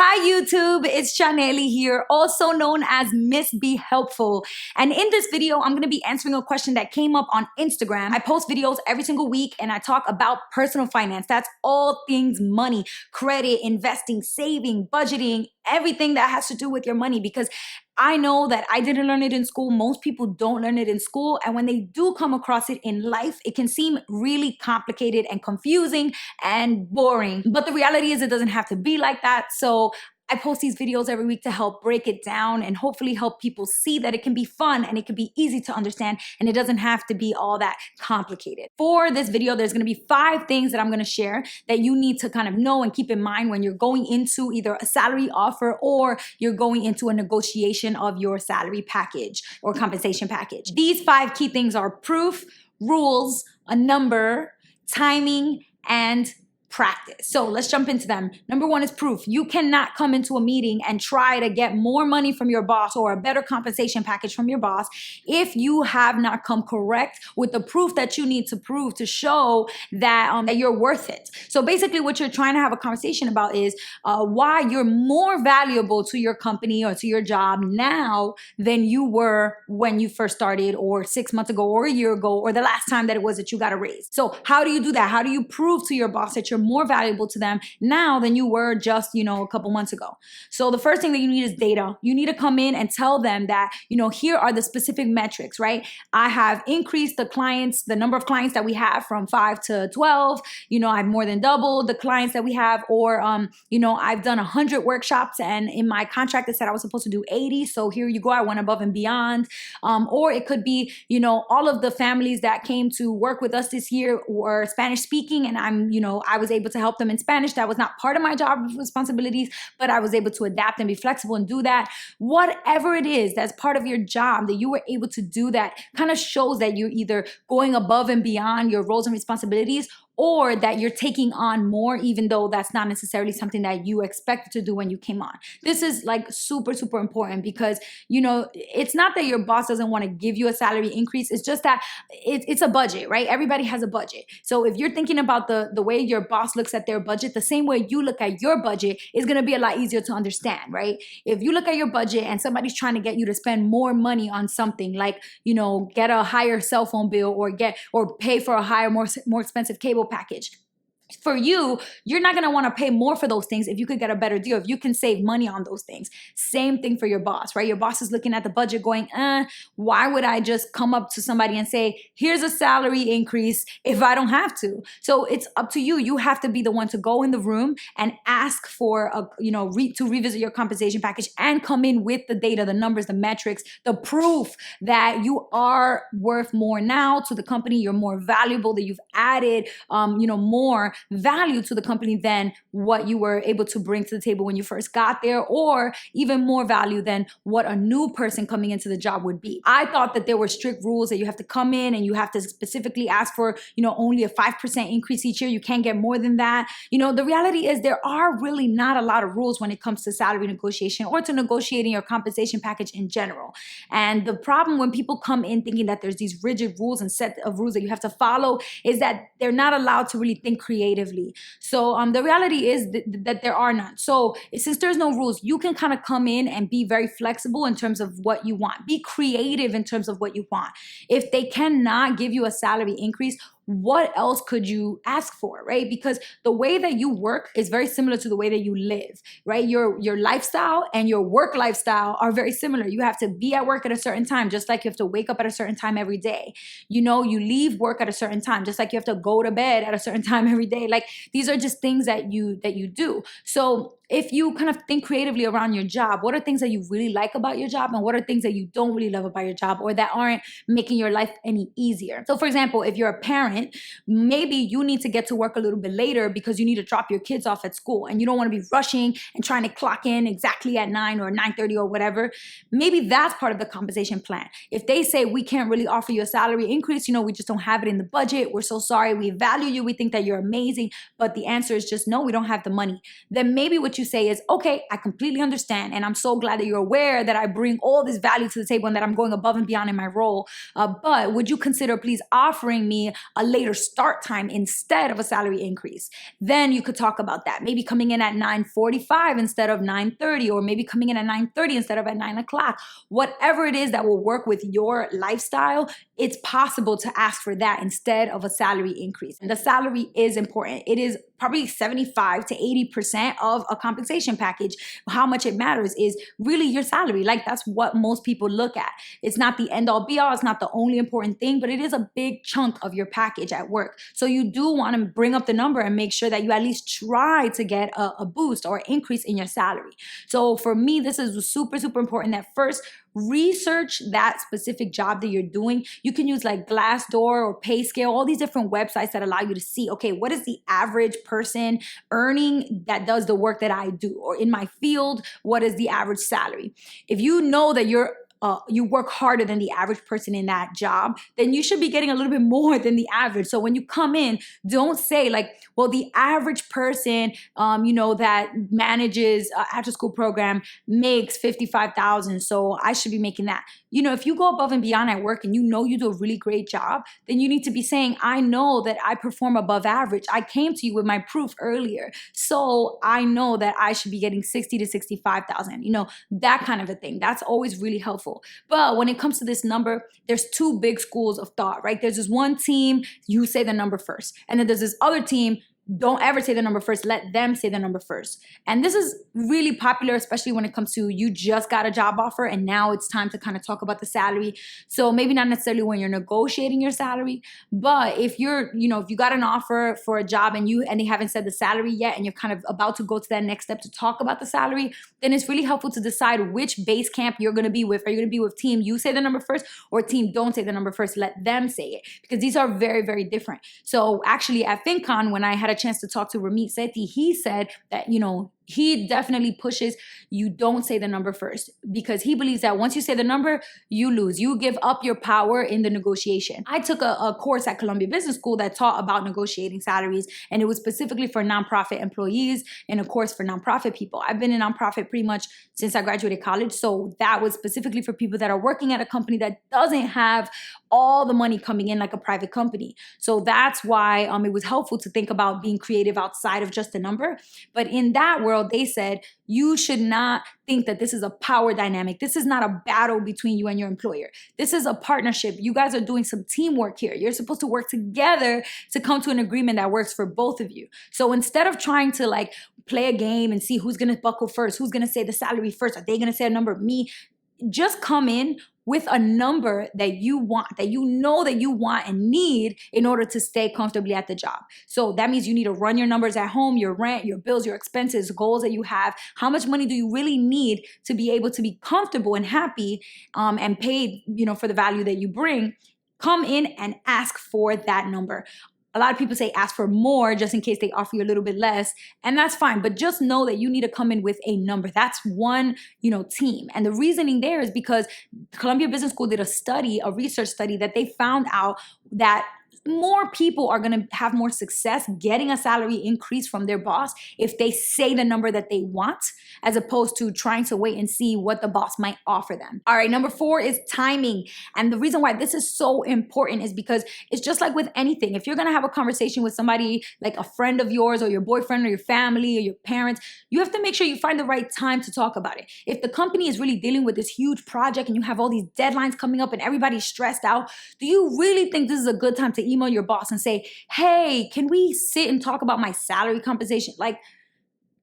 Hi YouTube, it's Chaneli here, also known as MissBeHelpful. And in this video, I'm gonna be answering a question that came up on Instagram. I post videos every single week and I talk about personal finance. That's all things money, credit, investing, saving, budgeting, everything that has to do with your money, because I know that I didn't learn it in school. Most people don't learn it in school. And when they do come across it in life, it can seem really complicated and confusing and boring. But the reality is it doesn't have to be like that. So I post these videos every week to help break it down and hopefully help people see that it can be fun and it can be easy to understand and it doesn't have to be all that complicated. For this video, there's gonna be 5 things that I'm gonna share that you need to kind of know and keep in mind when you're going into either a salary offer or you're going into a negotiation of your salary package or compensation package. These 5 key things are proof, rules, a number, timing, and practice. So let's jump into them. Number 1 is proof. You cannot come into a meeting and try to get more money from your boss or a better compensation package from your boss if you have not come correct with the proof that you need to prove to show that, that you're worth it. So basically what you're trying to have a conversation about is why you're more valuable to your company or to your job now than you were when you first started or 6 months ago or a year ago or the last time that it was that you got a raise. So how do you do that? How do you prove to your boss that you're more valuable to them now than you were just, a couple months ago? So the first thing that you need is data. You need to come in and tell them that, here are the specific metrics, right? I have increased the number of clients that we have from 5 to 12. I've more than doubled the clients that we have, or, I've done 100 workshops and in my contract it said I was supposed to do 80. So here you go, I went above and beyond. Or it could be, all of the families that came to work with us this year were Spanish speaking and I was able to help them in Spanish. That was not part of my job responsibilities, but I was able to adapt and be flexible and do that. Whatever it is that's part of your job that you were able to do, that kind of shows that you're either going above and beyond your roles and responsibilities, or that you're taking on more, even though that's not necessarily something that you expected to do when you came on. This is like super, super important because, it's not that your boss doesn't want to give you a salary increase. It's just that it's a budget, right? Everybody has a budget. So if you're thinking about the way your boss looks at their budget, the same way you look at your budget is going to be a lot easier to understand, right? If you look at your budget and somebody's trying to get you to spend more money on something like, get a higher cell phone bill or pay for a higher, more expensive cable package. For you, you're not going to want to pay more for those things if you could get a better deal, if you can save money on those things. Same thing for your boss, right? Your boss is looking at the budget going, why would I just come up to somebody and say, here's a salary increase if I don't have to? So it's up to you. You have to be the one to go in the room and ask for, to revisit your compensation package and come in with the data, the numbers, the metrics, the proof that you are worth more now to the company. You're more valuable, that you've added, more value to the company than what you were able to bring to the table when you first got there, or even more value than what a new person coming into the job would be. I thought that there were strict rules that you have to come in and you have to specifically ask for, only a 5% increase each year. You can't get more than that. The reality is there are really not a lot of rules when it comes to salary negotiation or to negotiating your compensation package in general. And the problem when people come in thinking that there's these rigid rules and set of rules that you have to follow is that they're not allowed to really think creatively. So the reality is that there are none. So since there's no rules, you can kind of come in and be very flexible in terms of what you want. Be creative in terms of what you want. If they cannot give you a salary increase, what else could you ask for, right? Because the way that you work is very similar to the way that you live, right? Your lifestyle and your work lifestyle are very similar. You have to be at work at a certain time, just like you have to wake up at a certain time every day. You leave work at a certain time, just like you have to go to bed at a certain time every day. Like these are just things that you do. So if you kind of think creatively around your job, what are things that you really like about your job and what are things that you don't really love about your job or that aren't making your life any easier? So for example, if you're a parent, maybe you need to get to work a little bit later because you need to drop your kids off at school and you don't want to be rushing and trying to clock in exactly at 9 or 9:30 or whatever. Maybe that's part of the compensation plan. If they say we can't really offer you a salary increase, we just don't have it in the budget. We're so sorry. We value you. We think that you're amazing. But the answer is just no, we don't have the money. Then maybe what you you say is, okay, I completely understand. And I'm so glad that you're aware that I bring all this value to the table and that I'm going above and beyond in my role. But would you consider please offering me a later start time instead of a salary increase? Then you could talk about that. Maybe coming in at 9:45 instead of 9:30, or maybe coming in at 9:30 instead of at 9 o'clock. Whatever it is that will work with your lifestyle, it's possible to ask for that instead of a salary increase. And the salary is important. It is probably 75 to 80% of a compensation package. How much it matters is really your salary. Like, that's what most people look at. It's not the end all be all. It's not the only important thing, but it is a big chunk of your package at work. So you do want to bring up the number and make sure that you at least try to get a boost or increase in your salary. So for me, this is super, super important that first, research that specific job that you're doing. You can use like Glassdoor or PayScale, all these different websites that allow you to see, okay, what is the average person earning that does the work that I do? Or in my field, what is the average salary? If you know that you work harder than the average person in that job, then you should be getting a little bit more than the average. So when you come in, don't say like, well, the average person, that manages an after school program makes $55,000, so I should be making that. If you go above and beyond at work and you know you do a really great job, then you need to be saying, I know that I perform above average. I came to you with my proof earlier, so I know that I should be getting 60 to 65,000. That kind of a thing. That's always really helpful. But when it comes to this number, there's two big schools of thought, right? There's this one team, you say the number first, and then there's this other team, don't ever say the number first. Let them say the number first. And this is really popular, especially when it comes to you just got a job offer and now it's time to kind of talk about the salary. So maybe not necessarily when you're negotiating your salary, but if if you got an offer for a job and they haven't said the salary yet and you're kind of about to go to that next step to talk about the salary, then it's really helpful to decide which base camp you're going to be with. Are you going to be with team you say the number first, or team don't say the number first, let them say it? Because these are very, very different. So actually at FinCon, when I had a chance to talk to Ramit Sethi, he said that, he definitely pushes you don't say the number first, because he believes that once you say the number, you lose. You give up your power in the negotiation. I took a course at Columbia Business School that taught about negotiating salaries, and it was specifically for nonprofit employees and a course for nonprofit people. I've been in nonprofit pretty much since I graduated college, so that was specifically for people that are working at a company that doesn't have all the money coming in like a private company. So that's why it was helpful to think about being creative outside of just a number. But in that world, they said you should not think that this is a power dynamic. This is not a battle between you and your employer. This is a partnership. You guys are doing some teamwork here. You're supposed to work together to come to an agreement that works for both of you. So instead of trying to like play a game and see who's going to buckle first, who's going to say the salary first, are they going to say a number? Me, just come in with a number that you want, that you know that you want and need in order to stay comfortably at the job. So that means you need to run your numbers at home, your rent, your bills, your expenses, goals that you have. How much money do you really need to be able to be comfortable and happy and paid, for the value that you bring? Come in and ask for that number. A lot of people say ask for more just in case they offer you a little bit less, and that's fine. But just know that you need to come in with a number. That's one, team. And the reasoning there is because Columbia Business School did a research study that they found out that more people are going to have more success getting a salary increase from their boss if they say the number that they want, as opposed to trying to wait and see what the boss might offer them. All right, number 4 is timing. And the reason why this is so important is because it's just like with anything. If you're going to have a conversation with somebody like a friend of yours or your boyfriend or your family or your parents, you have to make sure you find the right time to talk about it. If the company is really dealing with this huge project and you have all these deadlines coming up and everybody's stressed out, do you really think this is a good time to email your boss and say, hey, can we sit and talk about my salary compensation? Like,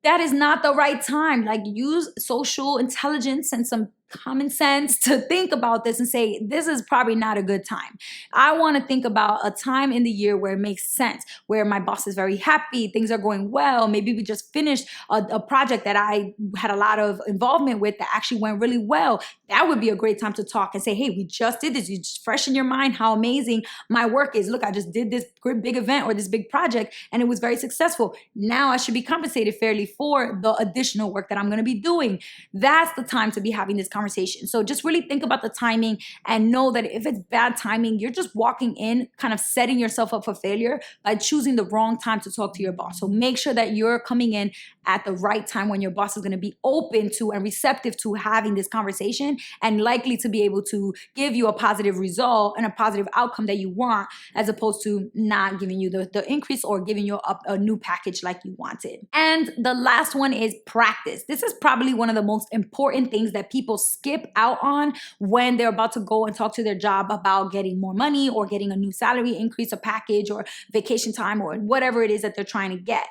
that is not the right time. Like, use social intelligence and some common sense to think about this and say, this is probably not a good time. I want to think about a time in the year where it makes sense, where my boss is very happy, things are going well. Maybe we just finished a project that I had a lot of involvement with that actually went really well. That would be a great time to talk and say, hey, we just did this. You just fresh in your mind how amazing my work is. Look, I just did this great big event or this big project and it was very successful. Now I should be compensated fairly for the additional work that I'm going to be doing. That's the time to be having this conversation. conversation. So just really think about the timing and know that if it's bad timing, you're just walking in, kind of setting yourself up for failure by choosing the wrong time to talk to your boss. So make sure that you're coming in at the right time when your boss is going to be open to and receptive to having this conversation and likely to be able to give you a positive result and a positive outcome that you want, as opposed to not giving you the increase or giving you a new package like you wanted. And the last one is practice. This is probably one of the most important things that people skip out on when they're about to go and talk to their job about getting more money or getting a new salary increase, a package, or vacation time, or whatever it is that they're trying to get.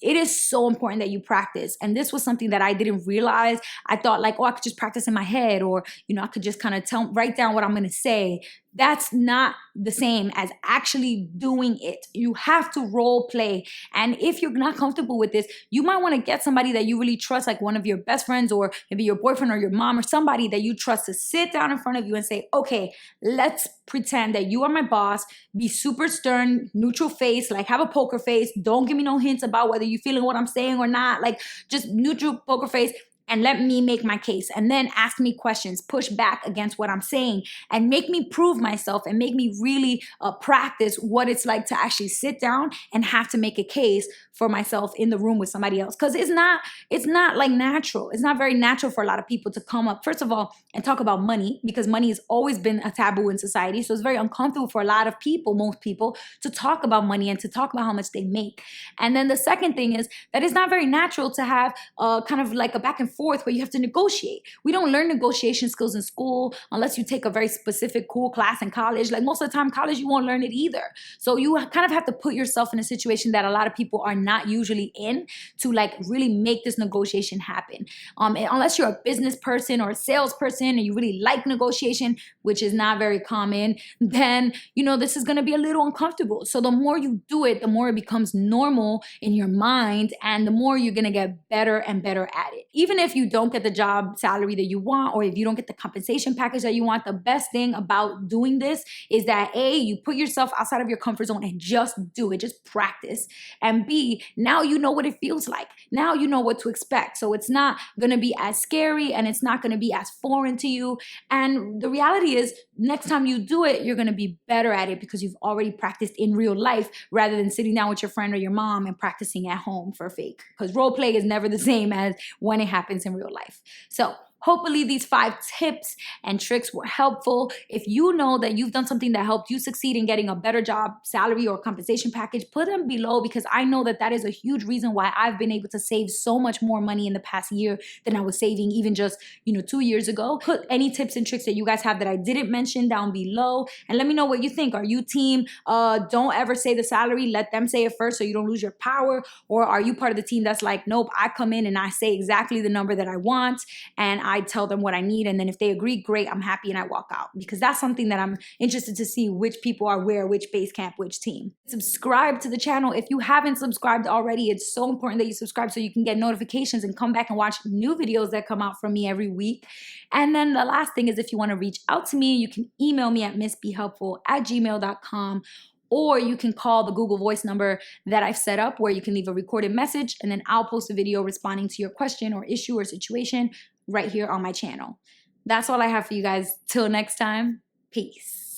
It is so important that you practice. And this was something that I didn't realize. I thought like, oh, I could just practice in my head, or, I could just kind of write down what I'm going to say. That's not the same as actually doing it. You have to role play. And if you're not comfortable with this, you might want to get somebody that you really trust, like one of your best friends, or maybe your boyfriend or your mom, or somebody that you trust, to sit down in front of you and say, okay, let's pretend that you are my boss. Be super stern, neutral face, like have a poker face. Don't give me no hints about whether you're feeling what I'm saying or not. Like just neutral poker face. And let me make my case, and then ask me questions, push back against what I'm saying, and make me prove myself, and make me really practice what it's like to actually sit down and have to make a case for myself in the room with somebody else. Because it's not like natural. It's not very natural for a lot of people to come up, first of all, and talk about money, because money has always been a taboo in society. So it's very uncomfortable for a lot of people, most people, to talk about money and to talk about how much they make. And then the second thing is that it's not very natural to have kind of like a back and forth where you have to negotiate. We don't learn negotiation skills in school unless you take a very specific cool class in college. Like most of the time, college, you won't learn it either. So you kind of have to put yourself in a situation that a lot of people are not usually in to like really make this negotiation happen. Unless you're a business person or a salesperson and you really like negotiation, which is not very common, then, this is going to be a little uncomfortable. So the more you do it, the more it becomes normal in your mind, and the more you're going to get better and better at it. Even if you don't get the job salary that you want, or if you don't get the compensation package that you want, the best thing about doing this is that A, you put yourself outside of your comfort zone and just do it, just practice. And B, now you know what it feels like. Now you know what to expect. So it's not going to be as scary, and it's not going to be as foreign to you. And the reality is, next time you do it, you're going to be better at it because you've already practiced in real life, rather than sitting down with your friend or your mom and practicing at home for fake. Because role play is never the same as when it happens in real life. So hopefully these 5 tips and tricks were helpful. If you know that you've done something that helped you succeed in getting a better job, salary, or compensation package, put them below, because I know that that is a huge reason why I've been able to save so much more money in the past year than I was saving even just, 2 years ago. Put any tips and tricks that you guys have that I didn't mention down below, and let me know what you think. Are you team, don't ever say the salary, let them say it first so you don't lose your power? Or are you part of the team that's like, nope, I come in and I say exactly the number that I want, and I tell them what I need, and then if they agree, great, I'm happy, and I walk out? Because that's something that I'm interested to see, which people are where, which base camp, which team. Subscribe to the channel if you haven't subscribed already. It's so important that you subscribe so you can get notifications and come back and watch new videos that come out from me every week. And then the last thing is, if you want to reach out to me, you can email me at missbehelpful@gmail.com, or you can call the Google Voice number that I've set up, where you can leave a recorded message, and then I'll post a video responding to your question or issue or situation right here on my channel. That's all I have for you guys. Till next time, peace.